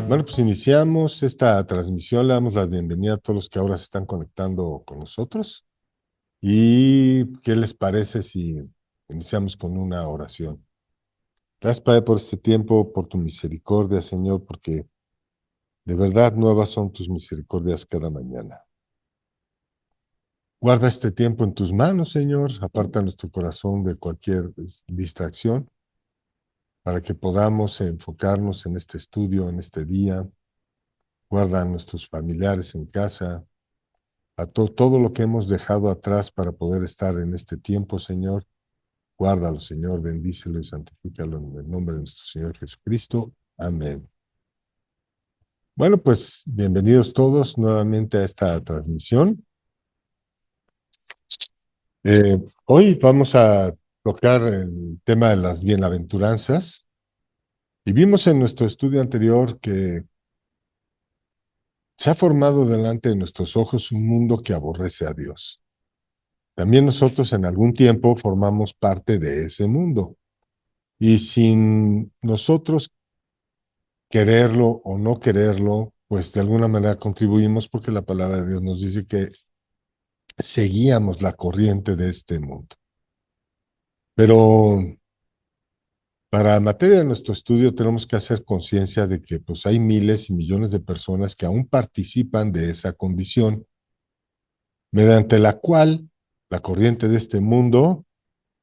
Bueno, pues iniciamos esta transmisión, le damos la bienvenida a todos los que ahora se están conectando con nosotros. ¿Y qué les parece si iniciamos con una oración? Gracias, Padre, por este tiempo, por tu misericordia, Señor, porque de verdad nuevas son tus misericordias cada mañana. Guarda este tiempo en tus manos, Señor, aparta nuestro corazón de cualquier distracción para que podamos enfocarnos en este estudio, en este día. Guarda a nuestros familiares en casa, a todo lo que hemos dejado atrás para poder estar en este tiempo, Señor. Guárdalo, Señor, bendícelo y santifícalo en el nombre de nuestro Señor Jesucristo. Amén. Bueno, pues bienvenidos todos nuevamente a esta transmisión. Hoy vamos a tocar el tema de las bienaventuranzas y vimos en nuestro estudio anterior que se ha formado delante de nuestros ojos un mundo que aborrece a Dios. También nosotros en algún tiempo formamos parte de ese mundo. Y sin nosotros quererlo o no quererlo, pues de alguna manera contribuimos porque la palabra de Dios nos dice que seguíamos la corriente de este mundo. Pero para materia de nuestro estudio tenemos que hacer conciencia de que pues hay miles y millones de personas que aún participan de esa condición, mediante la cual la corriente de este mundo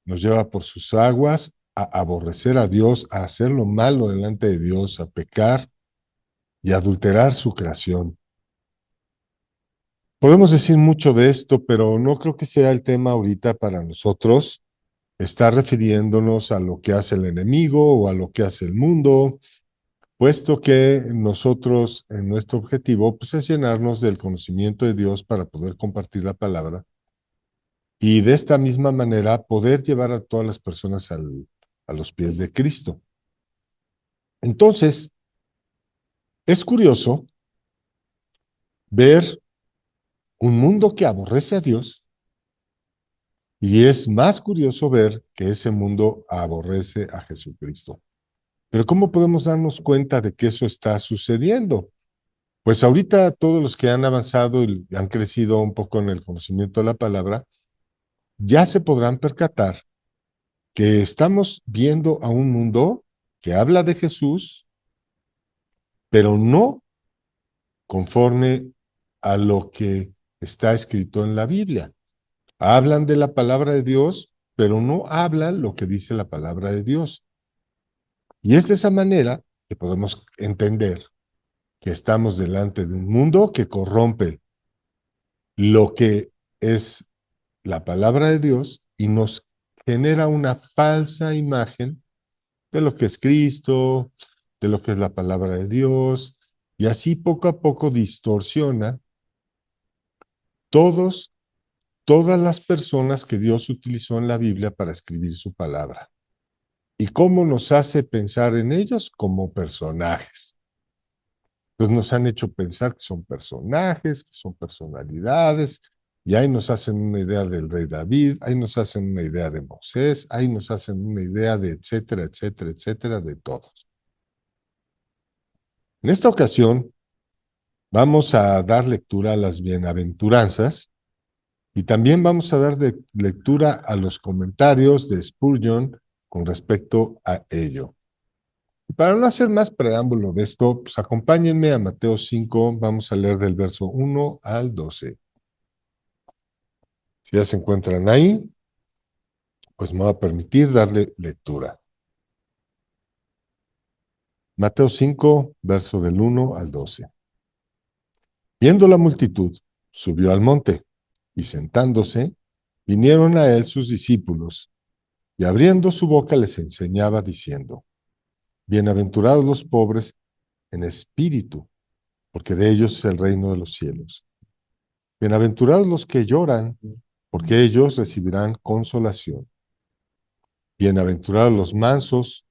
nos lleva por sus aguas a aborrecer a Dios, a hacer lo malo delante de Dios, a pecar y adulterar su creación. Podemos decir mucho de esto, pero no creo que sea el tema ahorita para nosotros estar refiriéndonos a lo que hace el enemigo o a lo que hace el mundo, puesto que nosotros, en nuestro objetivo, pues es llenarnos del conocimiento de Dios para poder compartir la palabra y de esta misma manera poder llevar a todas las personas a los pies de Cristo. Entonces, es curioso ver un mundo que aborrece a Dios. Y es más curioso ver que ese mundo aborrece a Jesucristo. Pero ¿cómo podemos darnos cuenta de que eso está sucediendo? Pues ahorita todos los que han avanzado y han crecido un poco en el conocimiento de la palabra, ya se podrán percatar que estamos viendo a un mundo que habla de Jesús, pero no conforme a lo que está escrito en la Biblia. Hablan de la palabra de Dios, pero no hablan lo que dice la palabra de Dios. Y es de esa manera que podemos entender que estamos delante de un mundo que corrompe lo que es la palabra de Dios y nos genera una falsa imagen de lo que es Cristo, de lo que es la palabra de Dios, y así poco a poco distorsiona todos, todas las personas que Dios utilizó en la Biblia para escribir su palabra. ¿Y cómo nos hace pensar en ellos? Como personajes. Pues nos han hecho pensar que son personajes, que son personalidades, y ahí nos hacen una idea del rey David, ahí nos hacen una idea de Moisés, ahí nos hacen una idea de etcétera, etcétera, etcétera, de todos. En esta ocasión vamos a dar lectura a las bienaventuranzas y también vamos a dar lectura a los comentarios de Spurgeon con respecto a ello. Y para no hacer más preámbulo de esto, pues acompáñenme a Mateo 5, vamos a leer del verso 1 al 12. Si ya se encuentran ahí, pues me va a permitir darle lectura. Mateo 5, verso del 1 al 12. Viendo la multitud, subió al monte, y sentándose, vinieron a él sus discípulos, y abriendo su boca les enseñaba diciendo, bienaventurados los pobres en espíritu, porque de ellos es el reino de los cielos. Bienaventurados los que lloran, porque ellos recibirán consolación. Bienaventurados los mansos,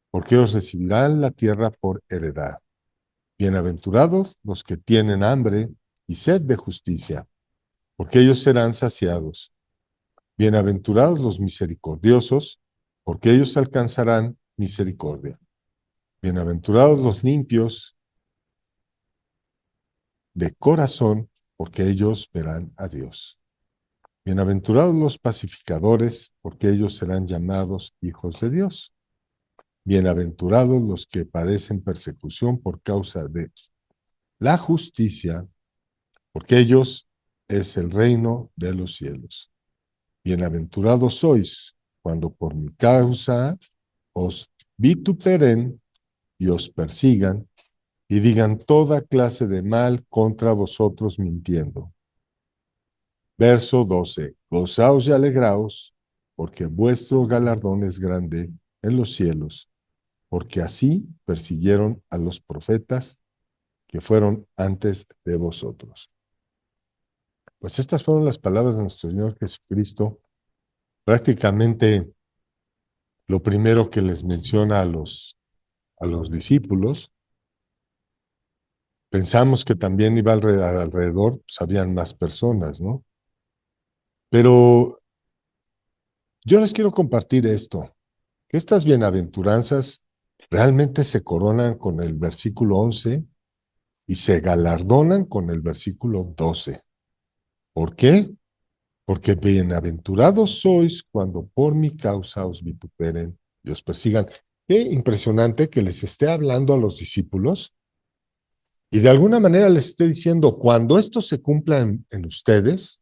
porque ellos recibirán la tierra por heredad. Bienaventurados los que tienen hambre y sed de justicia, porque ellos serán saciados. Bienaventurados los misericordiosos, porque ellos alcanzarán misericordia. Bienaventurados los limpios, de corazón, porque ellos verán a Dios. Bienaventurados los pacificadores, porque ellos serán llamados hijos de Dios. Bienaventurados los que padecen persecución por causa de la justicia, porque ellos es el reino de los cielos. Bienaventurados sois cuando por mi causa os vituperen y os persigan y digan toda clase de mal contra vosotros mintiendo. Verso 12. Gozaos y alegraos, porque vuestro galardón es grande en los cielos, porque así persiguieron a los profetas que fueron antes de vosotros. Pues estas fueron las palabras de nuestro Señor Jesucristo, prácticamente lo primero que les menciona a los discípulos. Pensamos que también iba alrededor, pues habían más personas, ¿no? Pero yo les quiero compartir esto, que estas bienaventuranzas realmente se coronan con el versículo 11 y se galardonan con el versículo 12. ¿Por qué? Porque bienaventurados sois cuando por mi causa os vituperen y os persigan. Qué impresionante que les esté hablando a los discípulos y de alguna manera les esté diciendo, cuando esto se cumpla en ustedes,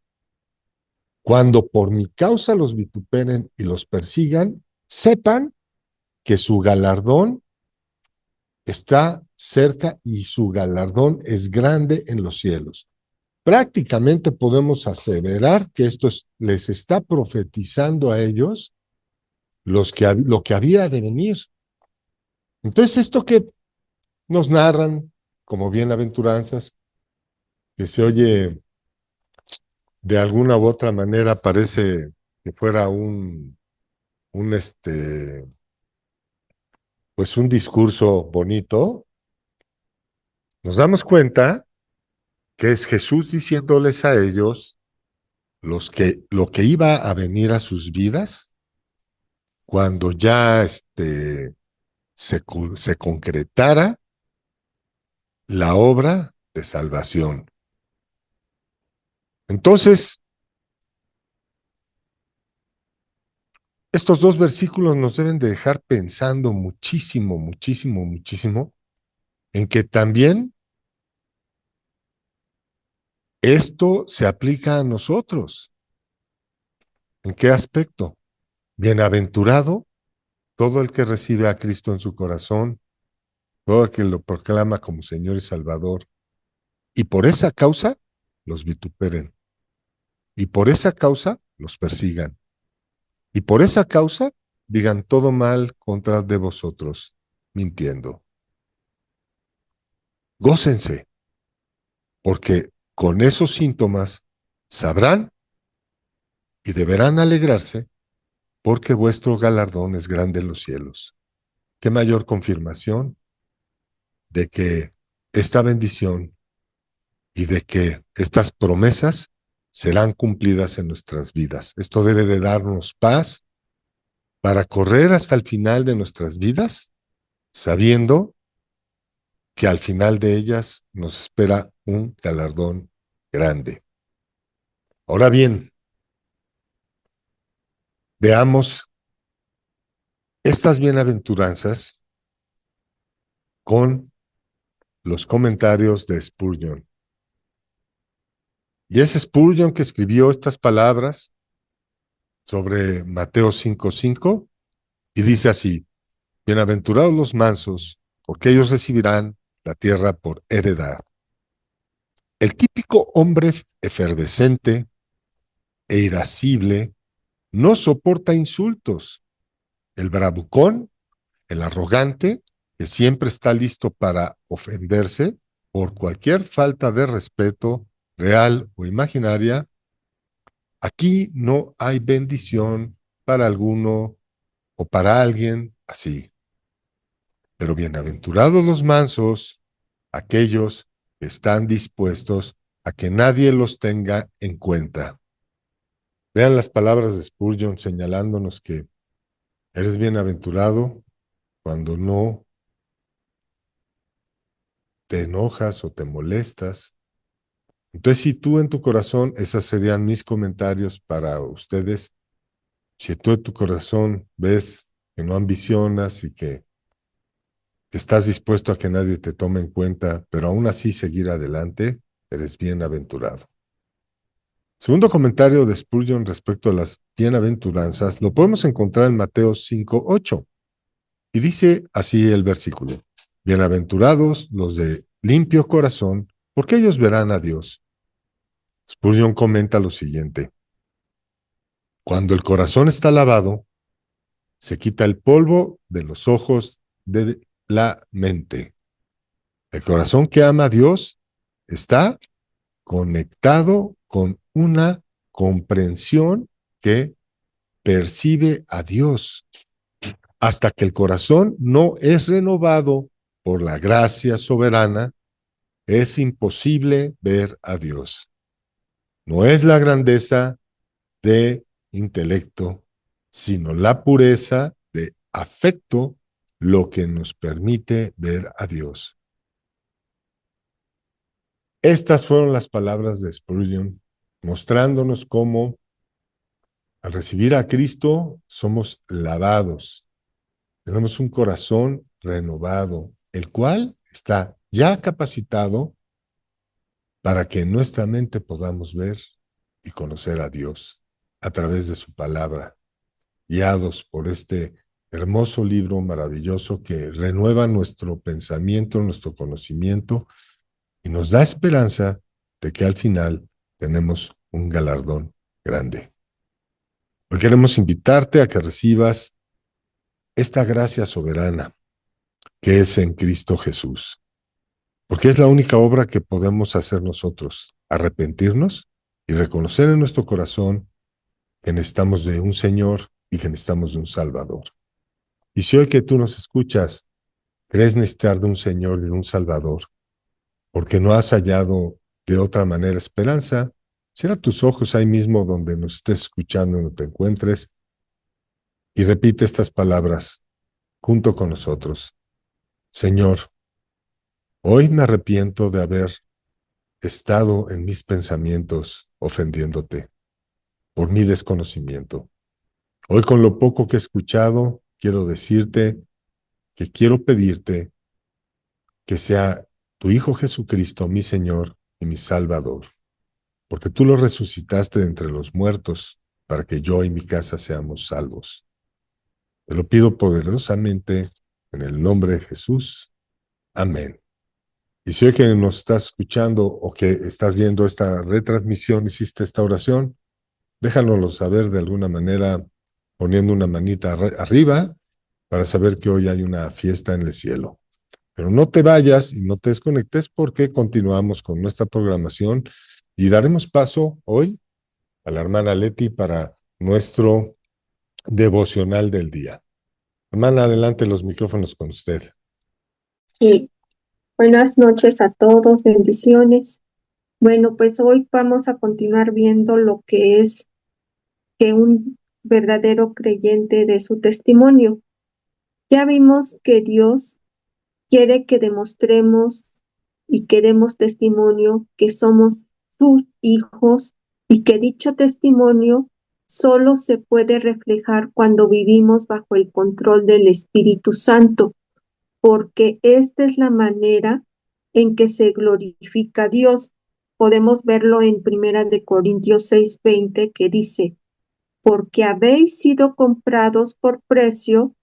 cuando por mi causa los vituperen y los persigan, sepan que su galardón está cerca y su galardón es grande en los cielos. Prácticamente podemos aseverar que esto les está profetizando a ellos lo que había de venir. Entonces, esto que nos narran como bienaventuranzas, que se oye de alguna u otra manera, parece que fuera un pues un discurso bonito, nos damos cuenta que es Jesús diciéndoles a ellos lo que iba a venir a sus vidas cuando ya se concretara la obra de salvación. Entonces, estos dos versículos nos deben de dejar pensando muchísimo, muchísimo, muchísimo en que también esto se aplica a nosotros. ¿En qué aspecto? Bienaventurado todo el que recibe a Cristo en su corazón, todo el que lo proclama como Señor y Salvador, y por esa causa los vituperen, y por esa causa los persigan, y por esa causa digan todo mal contra de vosotros, mintiendo. Gócense, porque con esos síntomas sabrán y deberán alegrarse, porque vuestro galardón es grande en los cielos. ¿Qué mayor confirmación de que esta bendición y de que estas promesas serán cumplidas en nuestras vidas? Esto debe de darnos paz para correr hasta el final de nuestras vidas, sabiendo que al final de ellas nos espera un galardón grande. Ahora bien, veamos estas bienaventuranzas con los comentarios de Spurgeon. Y es Spurgeon que escribió estas palabras sobre Mateo 5:5 y dice así: bienaventurados los mansos, porque ellos recibirán la tierra por heredad. El típico hombre efervescente e irascible no soporta insultos. El bravucón, el arrogante, que siempre está listo para ofenderse por cualquier falta de respeto, real o imaginaria, aquí no hay bendición para alguno o para alguien así. Pero bienaventurados los mansos, aquellos que están dispuestos a que nadie los tenga en cuenta. Vean las palabras de Spurgeon señalándonos que eres bienaventurado cuando no te enojas o te molestas, Entonces, si tú en tu corazón, esos serían mis comentarios para ustedes, si tú en tu corazón ves que no ambicionas y que estás dispuesto a que nadie te tome en cuenta, pero aún así seguir adelante, eres bienaventurado. Segundo comentario de Spurgeon respecto a las bienaventuranzas, lo podemos encontrar en Mateo 5:8. Y dice así el versículo: Bienaventurados los de limpio corazón, porque ellos verán a Dios. Spurgeon comenta lo siguiente: cuando el corazón está lavado, se quita el polvo de los ojos de la mente. El corazón que ama a Dios está conectado con una comprensión que percibe a Dios. Hasta que el corazón no es renovado por la gracia soberana, es imposible ver a Dios. No es la grandeza de intelecto, sino la pureza de afecto lo que nos permite ver a Dios. Estas fueron las palabras de Spurgeon, mostrándonos cómo al recibir a Cristo somos lavados, tenemos un corazón renovado, el cual está ya capacitado para que en nuestra mente podamos ver y conocer a Dios a través de su palabra, guiados por este hermoso libro maravilloso que renueva nuestro pensamiento, nuestro conocimiento y nos da esperanza de que al final tenemos un galardón grande. Hoy queremos invitarte a que recibas esta gracia soberana que es en Cristo Jesús, porque es la única obra que podemos hacer nosotros, arrepentirnos y reconocer en nuestro corazón que necesitamos de un Señor y que necesitamos de un Salvador. Y si hoy que tú nos escuchas, crees necesitar de un Señor y de un Salvador, porque no has hallado de otra manera esperanza, cierra tus ojos ahí mismo donde nos estés escuchando, donde te encuentres, y repite estas palabras junto con nosotros. Señor, hoy me arrepiento de haber estado en mis pensamientos ofendiéndote por mi desconocimiento. Hoy con lo poco que he escuchado, quiero decirte que quiero pedirte que sea tu Hijo Jesucristo mi Señor y mi Salvador, porque tú lo resucitaste de entre los muertos para que yo y mi casa seamos salvos. Te lo pido poderosamente en el nombre de Jesús. Amén. Y si hoy que nos estás escuchando o que estás viendo esta retransmisión, hiciste esta oración, déjanoslo saber de alguna manera poniendo una manita arriba para saber que hoy hay una fiesta en el cielo. Pero no te vayas y no te desconectes porque continuamos con nuestra programación y daremos paso hoy a la hermana Leti para nuestro devocional del día. Hermana, adelante los micrófonos con usted. Sí, buenas noches a todos, bendiciones. Bueno, pues hoy vamos a continuar viendo lo que es que un verdadero creyente de su testimonio. Ya vimos que Dios quiere que demostremos y que demos testimonio que somos sus hijos y que dicho testimonio solo se puede reflejar cuando vivimos bajo el control del Espíritu Santo, porque esta es la manera en que se glorifica a Dios. Podemos verlo en Primera de Corintios 6:20, que dice: porque habéis sido comprados por precio,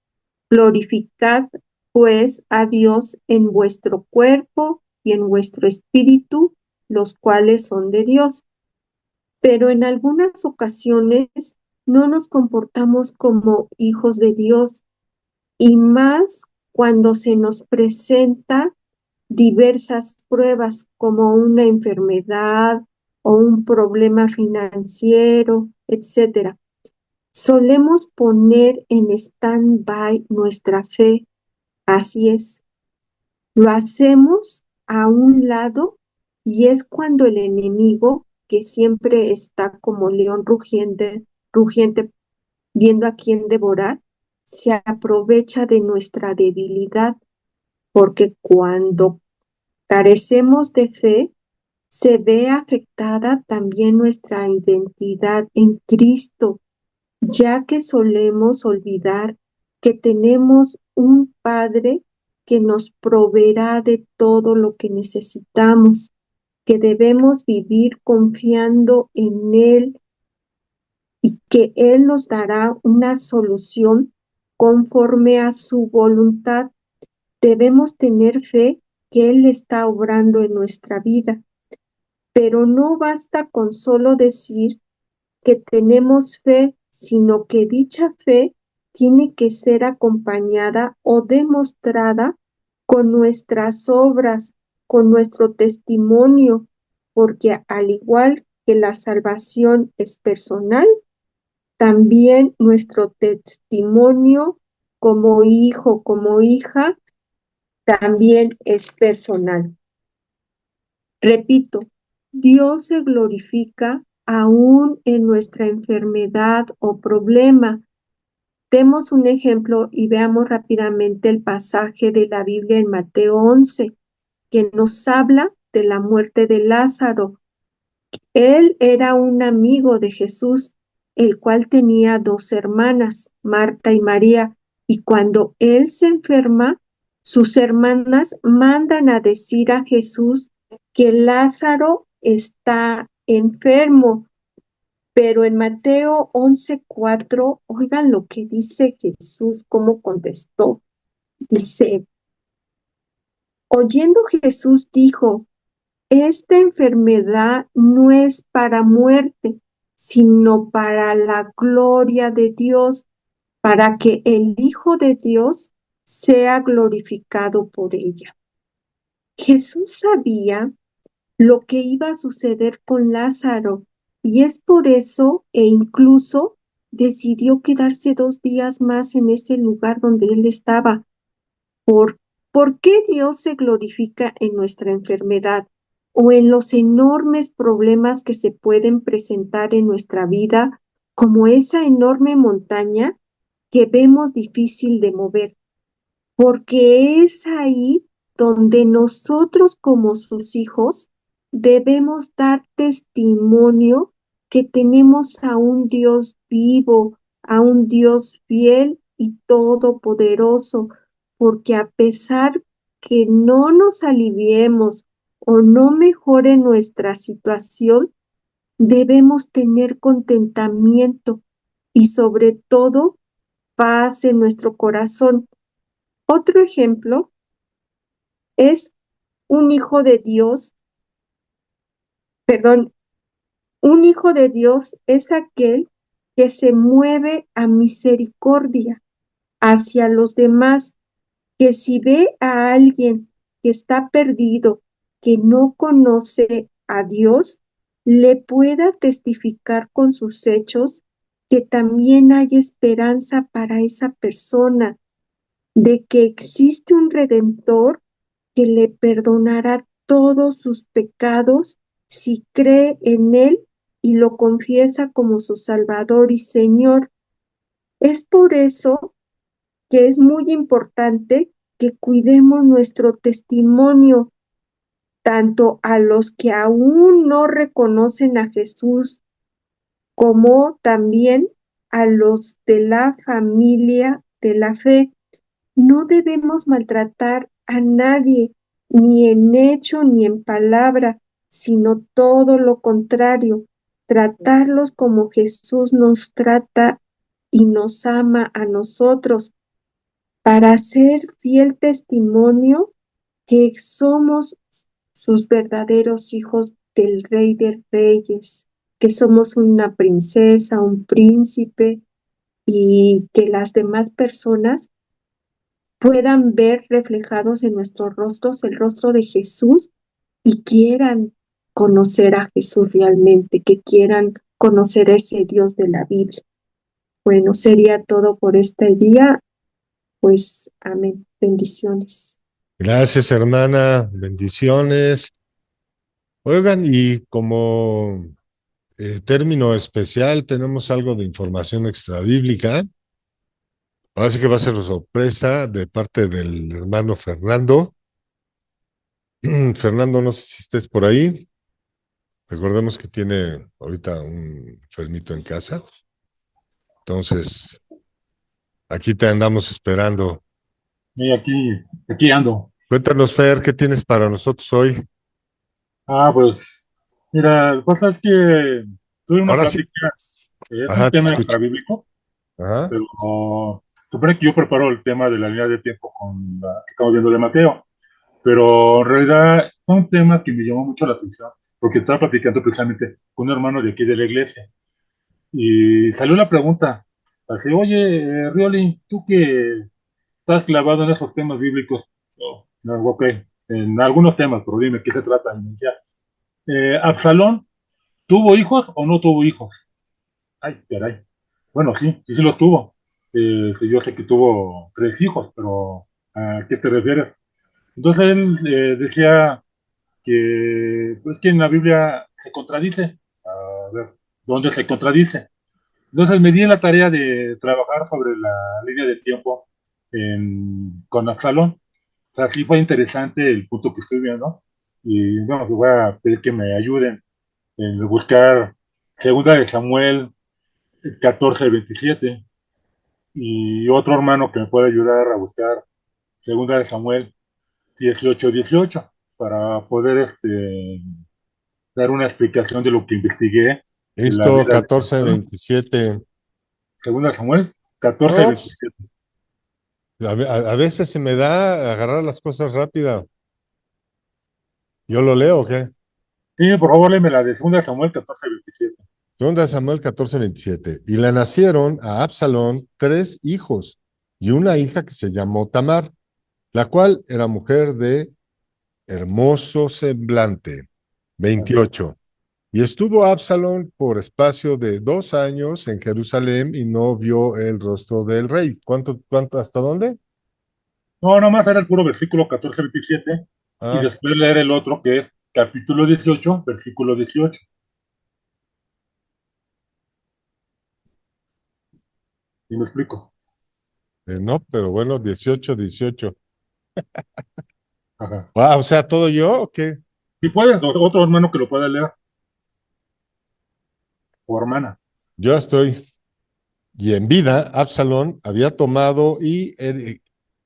glorificad pues a Dios en vuestro cuerpo y en vuestro espíritu, los cuales son de Dios. Pero en algunas ocasiones no nos comportamos como hijos de Dios, y más cuando se nos presenta diversas pruebas como una enfermedad o un problema financiero, etcétera. Solemos poner en stand-by nuestra fe. Así es, lo hacemos a un lado, y es cuando el enemigo, que siempre está como león rugiente viendo a quién devorar, se aprovecha de nuestra debilidad, porque cuando carecemos de fe, se ve afectada también nuestra identidad en Cristo, ya que solemos olvidar que tenemos un Padre que nos proveerá de todo lo que necesitamos, que debemos vivir confiando en Él y que Él nos dará una solución conforme a su voluntad. Debemos tener fe que Él está obrando en nuestra vida, pero no basta con solo decir que tenemos fe, sino que dicha fe tiene que ser acompañada o demostrada con nuestras obras, con nuestro testimonio, porque al igual que la salvación es personal, también nuestro testimonio como hijo, como hija, también es personal. Repito, Dios se glorifica aún en nuestra enfermedad o problema. Demos un ejemplo y veamos rápidamente el pasaje de la Biblia en Mateo 11, que nos habla de la muerte de Lázaro. Él era un amigo de Jesús, el cual tenía dos hermanas, Marta y María, y cuando él se enferma, sus hermanas mandan a decir a Jesús que Lázaro está enfermo. Pero en Mateo 11:4, oigan lo que dice Jesús, cómo contestó. Dice, oyendo Jesús dijo, esta enfermedad no es para muerte, sino para la gloria de Dios, para que el Hijo de Dios sea glorificado por ella. Jesús sabía lo que iba a suceder con Lázaro y es por eso e incluso decidió quedarse 2 días más en ese lugar donde él estaba. ¿Por, ¿Por qué Dios se glorifica en nuestra enfermedad o en los enormes problemas que se pueden presentar en nuestra vida, como esa enorme montaña que vemos difícil de mover? Porque es ahí donde nosotros como sus hijos debemos dar testimonio que tenemos a un Dios vivo, a un Dios fiel y todopoderoso, porque a pesar que no nos aliviemos o no mejore nuestra situación, debemos tener contentamiento y sobre todo paz en nuestro corazón. Otro ejemplo es un hijo de Dios, perdón, un hijo de Dios es aquel que se mueve a misericordia hacia los demás, que si ve a alguien que está perdido, que no conoce a Dios, le pueda testificar con sus hechos que también hay esperanza para esa persona, de que existe un redentor que le perdonará todos sus pecados si cree en Él y lo confiesa como su Salvador y Señor. Es por eso que es muy importante que cuidemos nuestro testimonio, tanto a los que aún no reconocen a Jesús, como también a los de la familia de la fe. No debemos maltratar a nadie, ni en hecho ni en palabra, sino todo lo contrario, tratarlos como Jesús nos trata y nos ama a nosotros, para ser fiel testimonio que somos sus verdaderos hijos del Rey de Reyes, que somos una princesa, un príncipe, y que las demás personas puedan ver reflejados en nuestros rostros el rostro de Jesús y quieran conocer a Jesús realmente, que quieran conocer a ese Dios de la Biblia. Bueno, sería todo por este día. Pues amén. Bendiciones. Gracias, hermana. Bendiciones. Oigan, y como término especial, tenemos algo de información extrabíblica. Así que va a ser sorpresa de parte del hermano Fernando. Fernando, no sé si estés por ahí. Recordemos que tiene ahorita un enfermito en casa, entonces aquí te andamos esperando. Y aquí ando. Cuéntanos, Fer, ¿qué tienes para nosotros hoy? Pues, mira, la cosa es que tuve una Ahora sí, plática, es un ajá, te tema escucho. extrabíblico, Ajá, pero supone que yo preparo el tema de la línea de tiempo con la que estamos viendo de Mateo, pero en realidad fue un tema que me llamó mucho la atención, porque estaba platicando precisamente con un hermano de aquí de la iglesia, y salió la pregunta, así, oye, Rioli, tú que estás clavado en esos temas bíblicos, no, ok, en algunos temas, pero dime, ¿qué se trata? Y me decía, Absalón, ¿tuvo hijos o no tuvo hijos? Ay, caray. Bueno, sí los tuvo. Sí, yo sé que tuvo 3 hijos, pero ¿a qué te refieres? Entonces él decía que, pues que en la Biblia se contradice. A ver, ¿dónde se contradice? Entonces me di la tarea de trabajar sobre la línea de tiempo con Absalón. O sea, sí fue interesante el punto que estoy viendo. Y bueno, voy a pedir que me ayuden en buscar Segunda de Samuel 14:27 y otro hermano que me puede ayudar a buscar Segunda de Samuel 18:18 para poder dar una explicación de lo que investigué de la listo, vida de 14, Absalón. 27. Segunda de Samuel 14 No, pues, 27 a veces se me da agarrar las cosas rápida. ¿Yo lo leo o qué? Sí, por favor, léeme la de Segunda de Samuel 14:27. Segunda de Samuel 14, 27. Y le nacieron a Absalón 3 hijos y una hija que se llamó Tamar, la cual era mujer de hermoso semblante. 28. Y estuvo Absalón por espacio de 2 años en Jerusalén y no vio el rostro del rey. ¿Hasta dónde? No, nomás era el puro versículo 14:27 y Ah, después leer el otro que es capítulo 18, versículo 18. Y me explico. no, pero bueno, 18, 18. Ajá. Ah, o sea, ¿todo yo o qué? Si puedes, otro hermano que lo pueda leer, o hermana. Yo estoy. Y en vida, Absalón había tomado y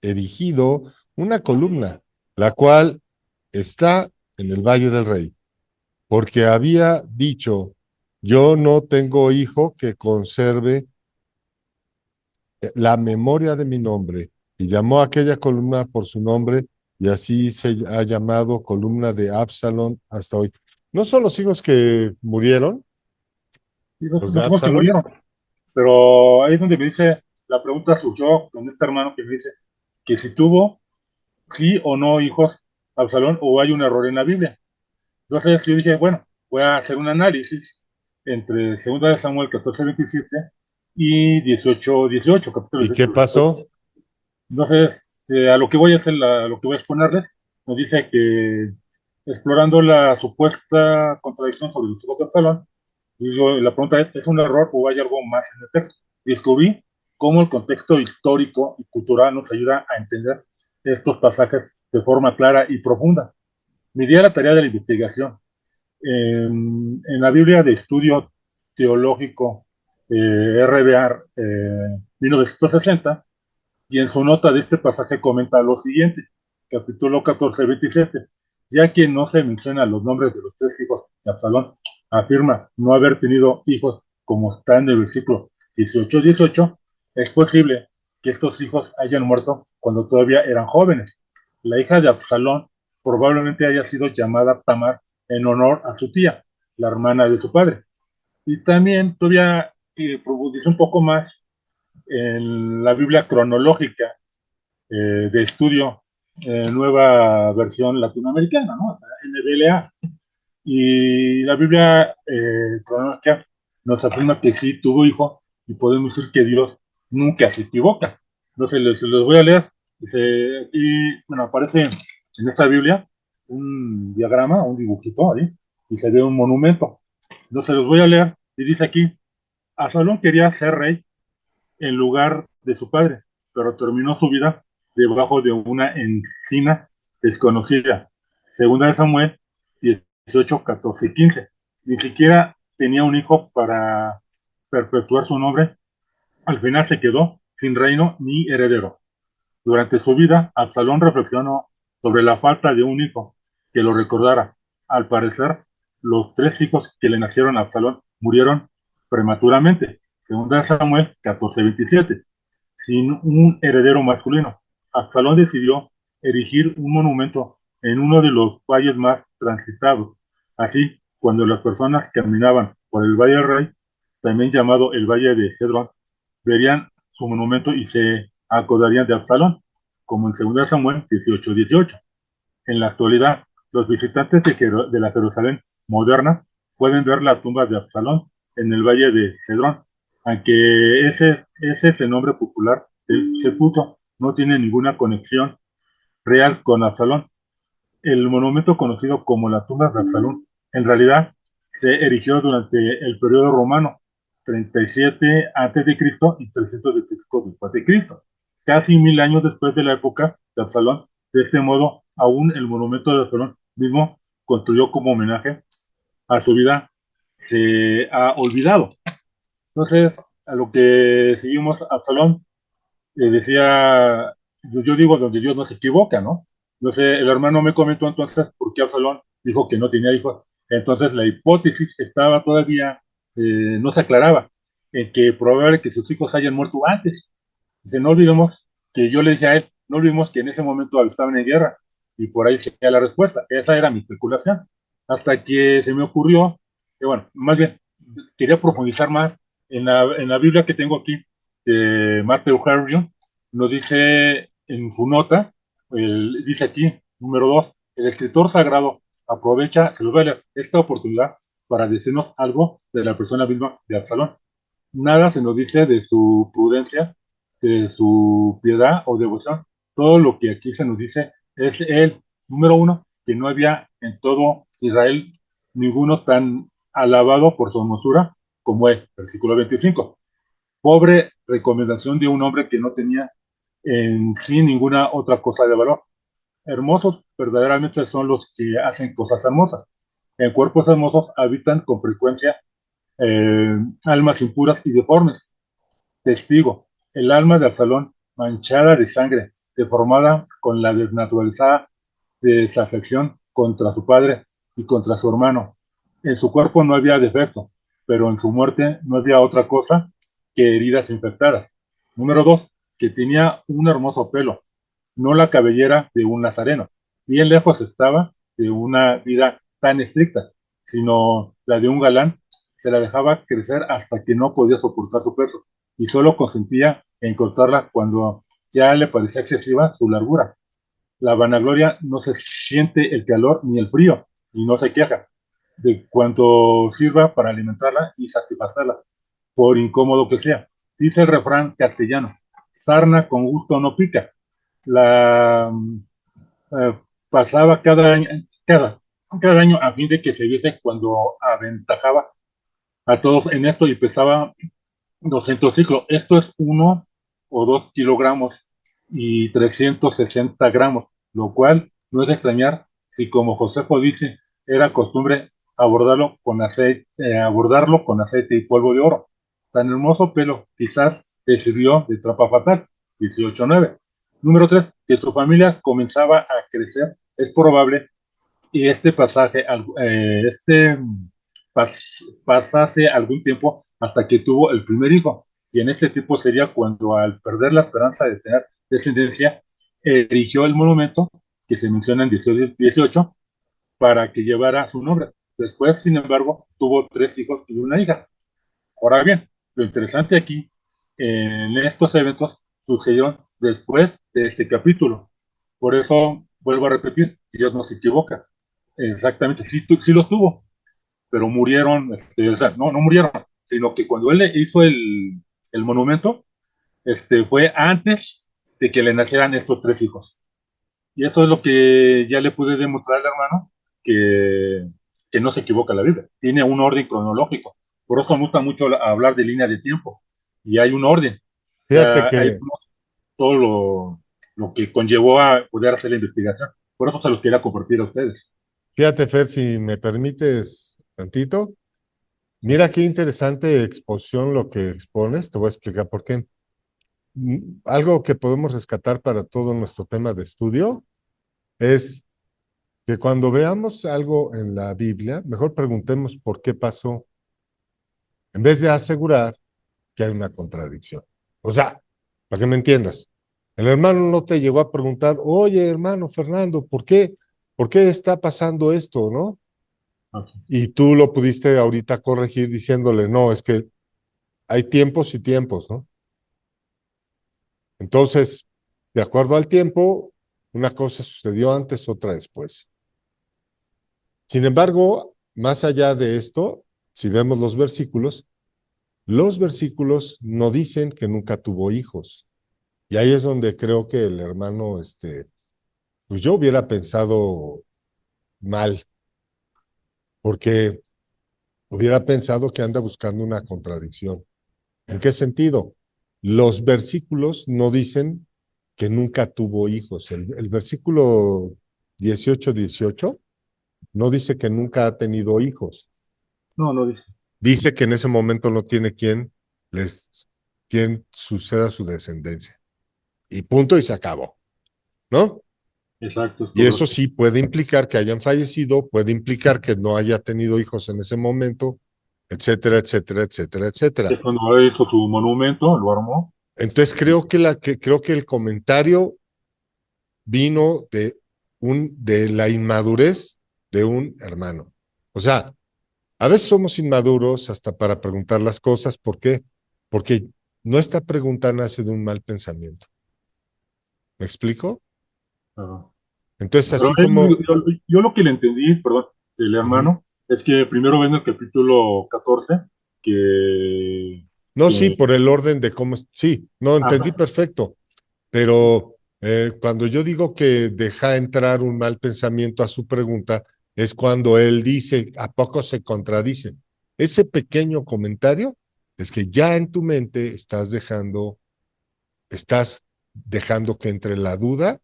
erigido una columna, la cual está en el Valle del Rey, porque había dicho, yo no tengo hijo que conserve la memoria de mi nombre, y llamó a aquella columna por su nombre, y así se ha llamado columna de Absalón hasta hoy. ¿No son los hijos que murieron, Y los, los de los hijos que Absalón? murieron. Pero ahí es donde me dice, la pregunta surgió con este hermano que me dice que si tuvo sí o no hijos Absalón o hay un error en la Biblia. Entonces yo dije, bueno, voy a hacer un análisis entre Segunda de Samuel 14:27 y 18:18, capítulo ¿Y qué 18, versículo. pasó? Entonces, a lo que voy a hacer, lo que voy a exponerles, nos dice que explorando la supuesta contradicción sobre los hijos de Absalón, la pregunta ¿es un error o hay algo más en el texto? Descubrí cómo el contexto histórico y cultural nos ayuda a entender estos pasajes de forma clara y profunda. Me di a la tarea de la investigación. En la Biblia de Estudio Teológico RBA 1960, y en su nota de este pasaje comenta lo siguiente, capítulo 14:27, ya que no se mencionan los nombres de los 3 hijos de Absalón, afirma no haber tenido hijos como está en el versículo 18:18, es posible que estos hijos hayan muerto cuando todavía eran jóvenes. La hija de Absalón probablemente haya sido llamada Tamar en honor a su tía, la hermana de su padre. Y también todavía profundiza un poco más en la Biblia cronológica de estudio, nueva versión latinoamericana, ¿no? NBLA. Y la Biblia cronológica nos afirma que sí tuvo hijo y podemos decir que Dios nunca se equivoca. Entonces les voy a leer. Dice, y bueno, aparece en esta Biblia un diagrama, un dibujito ahí, y se ve un monumento. Entonces los voy a leer y dice aquí, Absalón quería ser rey en lugar de su padre, pero terminó su vida debajo de una encina desconocida. Segunda de Samuel 18, 14 y 15. Ni siquiera tenía un hijo para perpetuar su nombre. Al final se quedó sin reino ni heredero. Durante su vida, Absalón reflexionó sobre la falta de un hijo que lo recordara. Al parecer, los 3 hijos que le nacieron a Absalón murieron prematuramente, según Samuel 14:27, sin un heredero masculino. Absalón decidió erigir un monumento en uno de los valles más transitados. Así, cuando las personas caminaban por el Valle del Rey, también llamado el Valle de Cedrón, verían su monumento y se acordarían de Absalón, como en 2 Samuel 18:18. En la actualidad, los visitantes de la Jerusalén moderna pueden ver la tumba de Absalón en el Valle de Cedrón, aunque ese es el nombre popular del sepulcro, no tiene ninguna conexión real con Absalón. El monumento conocido como la tumba de Absalón en realidad se erigió durante el periodo romano, 37 a.C. y 300 después de Cristo, casi 1000 años después de la época de Absalón. De este modo, aún el monumento de Absalón mismo, construyó como homenaje a su vida, se ha olvidado. Entonces, a lo que seguimos, Absalón decía, yo digo donde Dios no se equivoca, ¿no? No sé, el hermano me comentó entonces por qué Absalón dijo que no tenía hijos. Entonces la hipótesis estaba todavía, no se aclaraba, en que probable que sus hijos hayan muerto antes. Dice, no olvidemos que yo le decía a él, no olvidemos que en ese momento estaban en guerra, y por ahí sería la respuesta. Esa era mi especulación. Hasta que se me ocurrió, que bueno, más bien, quería profundizar más en la Biblia que tengo aquí, de Matthew Henry, nos dice en su nota, dice aquí, número 2, el escritor sagrado aprovecha, se lo voy a leer, esta oportunidad para decirnos algo de la persona misma de Absalón. Nada se nos dice de su prudencia, de su piedad o devoción. Todo lo que aquí se nos dice es el número 1, que no había en todo Israel ninguno tan alabado por su hermosura como él. Versículo 25. Pobre recomendación de un hombre que no tenía en sí ninguna otra cosa de valor. Hermosos verdaderamente son los que hacen cosas hermosas. En cuerpos hermosos habitan con frecuencia eh, almas impuras y deformes. Testigo, el alma de Absalón, manchada de sangre, deformada con la desnaturalizada desafección contra su padre y contra su hermano. En su cuerpo no había defecto, pero en su muerte no había otra cosa que heridas infectadas. Número 2, que tenía un hermoso pelo, no la cabellera de un nazareno. Bien lejos estaba de una vida tan estricta, sino la de un galán. Se la dejaba crecer hasta que no podía soportar su peso y solo consentía en cortarla cuando ya le parecía excesiva su largura. La vanagloria no se siente el calor ni el frío y no se queja de cuanto sirva para alimentarla y satisfacerla, por incómodo que sea. Dice el refrán castellano, sarna con gusto no pica. La pasaba cada año a fin de que se viese cuando aventajaba a todos en esto y pesaba 200 ciclos. Esto es 1 o 2 kilogramos y 360 gramos, lo cual no es de extrañar si, como Josefo dice, era costumbre abordarlo con aceite y polvo de oro. Tan hermoso pelo quizás le sirvió de trampa fatal. 18:9. Número 3, que su familia comenzaba a crecer. Es probable y pasase algún tiempo hasta que tuvo el primer hijo. Y en este tiempo sería cuando, al perder la esperanza de tener descendencia, erigió el monumento que se menciona en 18 para que llevara su nombre. Después, sin embargo, tuvo 3 hijos y una hija. Ahora bien, lo interesante aquí, en estos eventos, sucedieron después de este capítulo. Por eso, vuelvo a repetir, Dios no se equivoca. Exactamente, sí los tuvo, pero murieron, o sea, no murieron, sino que cuando él le hizo el monumento, fue antes de que le nacieran estos 3 hijos. Y eso es lo que ya le pude demostrar al hermano, que, que no se equivoca la Biblia. Tiene un orden cronológico. Por eso me gusta mucho hablar de línea de tiempo. Y hay un orden. O Fíjate sea, hay que, todo lo que conllevó a poder hacer la investigación. Por eso se los quería compartir a ustedes. fíjate, Fer, si me permites tantito. Mira qué interesante exposición lo que expones, te voy a explicar por qué. Algo que podemos rescatar para todo nuestro tema de estudio es que cuando veamos algo en la Biblia, mejor preguntemos por qué pasó, en vez de asegurar que hay una contradicción. O sea, para que me entiendas, el hermano no te llegó a preguntar, oye, hermano Fernando, ¿por qué está pasando esto, no? Así. Y tú lo pudiste ahorita corregir diciéndole, no, es que hay tiempos y tiempos, ¿no? Entonces, de acuerdo al tiempo, una cosa sucedió antes, otra después. Sin embargo, más allá de esto, si vemos los versículos no dicen que nunca tuvo hijos. Y ahí es donde creo que el hermano, pues yo hubiera pensado mal, porque hubiera pensado que anda buscando una contradicción. ¿En qué sentido? Los versículos no dicen que nunca tuvo hijos. El versículo 18 no dice que nunca ha tenido hijos. No, no dice. Dice que en ese momento no tiene les, quien suceda su descendencia. Y punto y se acabó, ¿no? Exacto, es Y eso correcto. sí puede implicar que hayan fallecido, puede implicar que no haya tenido hijos en ese momento, etcétera, etcétera, etcétera, etcétera. Es cuando hizo su monumento, lo armó. Entonces creo que el comentario vino de la inmadurez de un hermano. O sea, a veces somos inmaduros hasta para preguntar las cosas. ¿Por qué? Porque nuestra pregunta nace de un mal pensamiento. ¿Me explico? Ajá. Entonces, Pero así como... yo lo que le entendí, perdón, el Ujú. hermano, es que primero ven el capítulo 14, que, No, sí, que por el orden de cómo... Sí, no, entendí ah, perfecto, pero cuando yo digo que deja entrar un mal pensamiento a su pregunta, es cuando él dice, ¿a poco se contradice? Ese pequeño comentario es que ya en tu mente estás dejando que entre la duda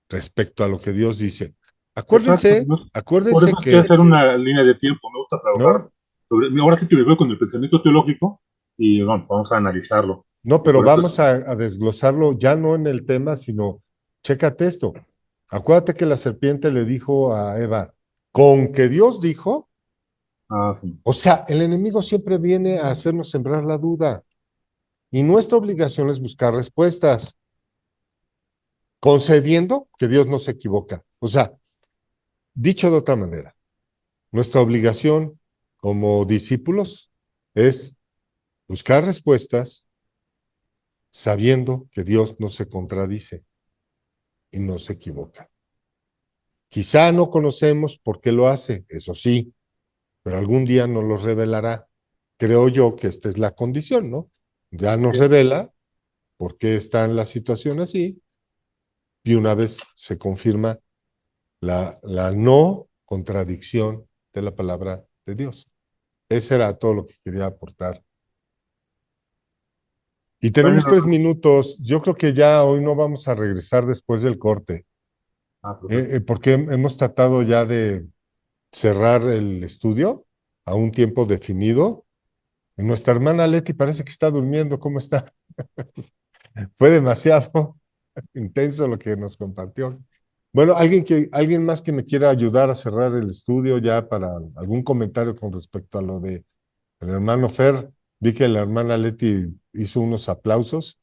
respecto a lo que Dios dice. exacto. Por eso Acuérdense es que que, hacer una línea de tiempo, me gusta trabajar ¿no? sobre, ahora sí que me voy con el pensamiento teológico y bueno, vamos a analizarlo. No, Y pero por eso vamos a desglosarlo ya no en el tema, sino, chécate esto. Acuérdate que la serpiente le dijo a Eva, con que Dios dijo, sí, o sea, el enemigo siempre viene a hacernos sembrar la duda y nuestra obligación es buscar respuestas, concediendo que Dios no se equivoca. O sea, dicho de otra manera, nuestra obligación como discípulos es buscar respuestas sabiendo que Dios no se contradice y no se equivoca. Quizá no conocemos por qué lo hace, eso sí, pero algún día nos lo revelará. Creo yo que esta es la condición, ¿no? Ya nos sí. revela por qué está en la situación así y una vez se confirma la no contradicción de la palabra de Dios. Ese era todo lo que quería aportar. Y tenemos Bueno, 3 minutos. Yo creo que ya hoy no vamos a regresar después del corte, perfecto. porque hemos tratado ya de cerrar el estudio a un tiempo definido. Nuestra hermana Leti parece que está durmiendo. ¿Cómo está? Fue demasiado intenso lo que nos compartió. Bueno, alguien más que me quiera ayudar a cerrar el estudio ya para algún comentario con respecto a lo de el hermano Fer. Vi que la hermana Leti hizo unos aplausos.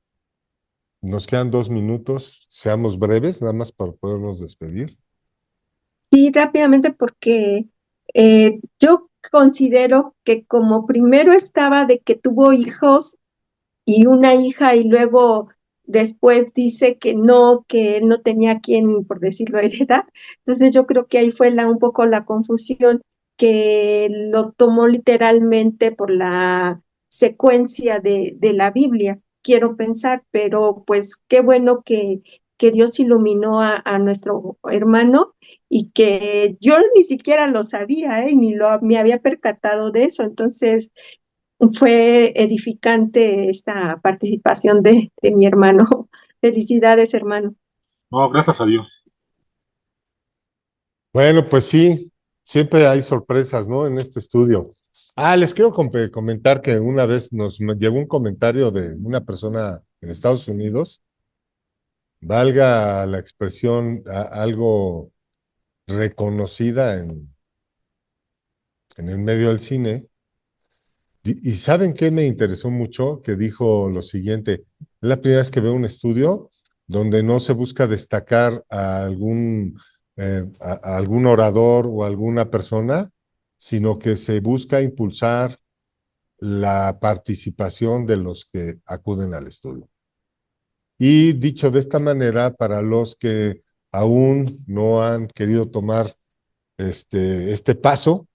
Nos quedan 2 minutos. Seamos breves, nada más para podernos despedir. Sí, rápidamente porque yo considero que como primero estaba de que tuvo hijos y una hija y luego después dice que él no tenía quien, por decirlo, heredar. Entonces yo creo que ahí fue un poco la confusión, que lo tomó literalmente por la secuencia de la Biblia, quiero pensar, pero pues qué bueno que Dios iluminó a nuestro hermano y que yo ni siquiera lo sabía, ni me había percatado de eso. Entonces, fue edificante esta participación de mi hermano. Felicidades, hermano. No, gracias a Dios. Bueno, pues sí. Siempre hay sorpresas, ¿no? En este estudio. Les quiero comentar que una vez me llegó un comentario de una persona en Estados Unidos, valga la expresión, algo reconocida en el medio del cine. Y ¿saben qué me interesó mucho? Que dijo lo siguiente: es la primera vez que veo un estudio donde no se busca destacar a algún orador o alguna persona, sino que se busca impulsar la participación de los que acuden al estudio. Y dicho de esta manera, para los que aún no han querido tomar este paso,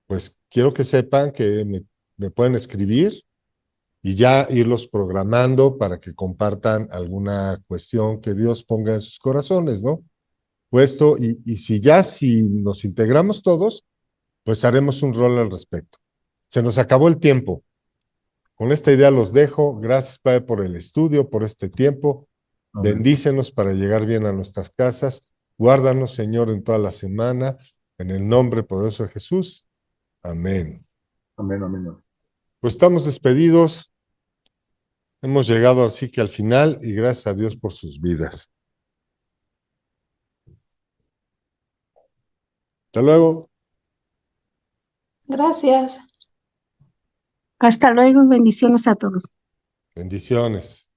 pues quiero que sepan que me pueden escribir y ya irlos programando para que compartan alguna cuestión que Dios ponga en sus corazones, ¿no? Puesto, si nos integramos todos, pues haremos un rol al respecto. Se nos acabó el tiempo. Con esta idea los dejo. Gracias, Padre, por el estudio, por este tiempo. Amén. Bendícenos para llegar bien a nuestras casas. Guárdanos, Señor, en toda la semana. En el nombre poderoso de Jesús. Amén. Amén, amén. Pues estamos despedidos. Hemos llegado así que al final y gracias a Dios por sus vidas. Hasta luego. Gracias. Hasta luego, bendiciones a todos. Bendiciones.